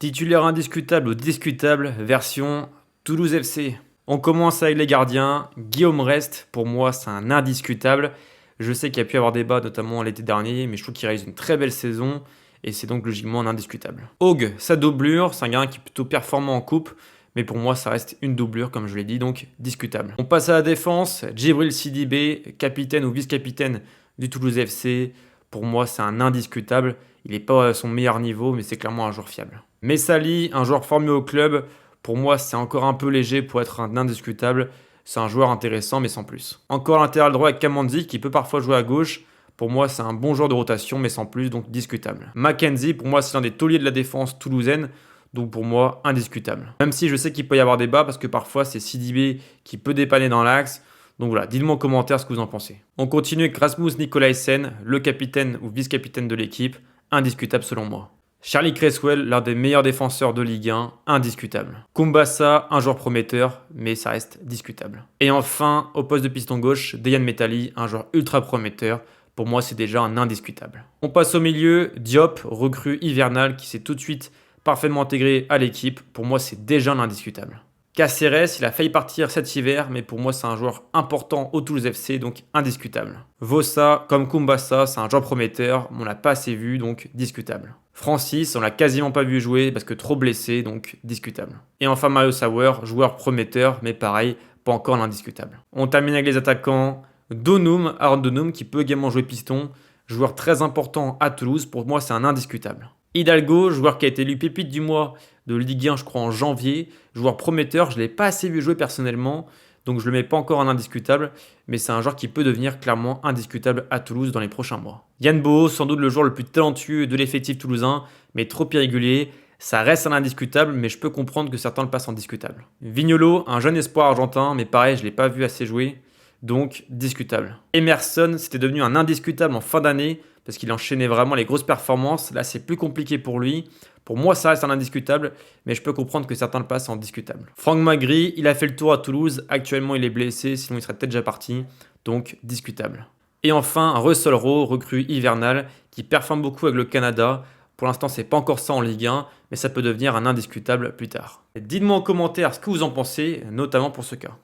Titulaire indiscutable ou discutable, version Toulouse FC. On commence avec les gardiens. Guillaume Rest, pour moi, c'est un indiscutable. Je sais qu'il y a pu y avoir débat, notamment l'été dernier, mais je trouve qu'il réalise une très belle saison et c'est donc logiquement un indiscutable. Hog, sa doublure, c'est un gardien qui est plutôt performant en coupe, mais pour moi, ça reste une doublure, comme je l'ai dit, donc discutable. On passe à la défense. Djibril Sidibé, capitaine ou vice-capitaine du Toulouse FC. Pour moi, c'est un indiscutable. Il n'est pas à son meilleur niveau, mais c'est clairement un joueur fiable. Messali, un joueur formé au club. Pour moi, c'est encore un peu léger pour être un indiscutable. C'est un joueur intéressant, mais sans plus. Encore latéral droit avec Kamandi, qui peut parfois jouer à gauche. Pour moi, c'est un bon joueur de rotation, mais sans plus, donc discutable. Mackenzie, pour moi, c'est l'un des tauliers de la défense toulousaine. Donc pour moi, indiscutable. Même si je sais qu'il peut y avoir débat, parce que parfois, c'est Sidibé qui peut dépanner dans l'axe. Donc voilà, dites-moi en commentaire ce que vous en pensez. On continue avec Rasmus Nicolaisen, le capitaine ou vice-capitaine de l'équipe, indiscutable selon moi. Charlie Cresswell, l'un des meilleurs défenseurs de Ligue 1, indiscutable. Kumbasa, un joueur prometteur, mais ça reste discutable. Et enfin, au poste de piston gauche, Dejan Metali, un joueur ultra prometteur. Pour moi, c'est déjà un indiscutable. On passe au milieu, Diop, recrue hivernale, qui s'est tout de suite parfaitement intégré à l'équipe. Pour moi, c'est déjà un indiscutable. Caceres, il a failli partir cet hiver, mais pour moi, c'est un joueur important au Toulouse FC, donc indiscutable. Vossa, comme Kumbasa, c'est un joueur prometteur, mais on l'a pas assez vu, donc discutable. Francis, on l'a quasiment pas vu jouer parce que trop blessé, donc discutable. Et enfin Mario Sauer, joueur prometteur, mais pareil, pas encore l'indiscutable. On termine avec les attaquants. Donum, Aaron Donum, qui peut également jouer piston, joueur très important à Toulouse, pour moi, c'est un indiscutable. Hidalgo, joueur qui a été élu pépite du mois de Ligue 1, je crois, en janvier. Joueur prometteur, je ne l'ai pas assez vu jouer personnellement, donc je ne le mets pas encore en indiscutable, mais c'est un joueur qui peut devenir clairement indiscutable à Toulouse dans les prochains mois. Yann Boho, sans doute le joueur le plus talentueux de l'effectif toulousain, mais trop irrégulier. Ça reste un indiscutable, mais je peux comprendre que certains le passent en discutable. Vignolo, un jeune espoir argentin, mais pareil, je ne l'ai pas vu assez jouer, donc discutable. Emerson, c'était devenu un indiscutable en fin d'année, parce qu'il enchaînait vraiment les grosses performances. Là, c'est plus compliqué pour lui. Pour moi, ça reste un indiscutable, mais je peux comprendre que certains le passent en discutable. Franck Magri, il a fait le tour à Toulouse. Actuellement, il est blessé, sinon il serait peut-être déjà parti. Donc, discutable. Et enfin, Russell Rowe, recrue hivernale, qui performe beaucoup avec le Canada. Pour l'instant, c'est pas encore ça en Ligue 1, mais ça peut devenir un indiscutable plus tard. Dites-moi en commentaire ce que vous en pensez, notamment pour ce cas.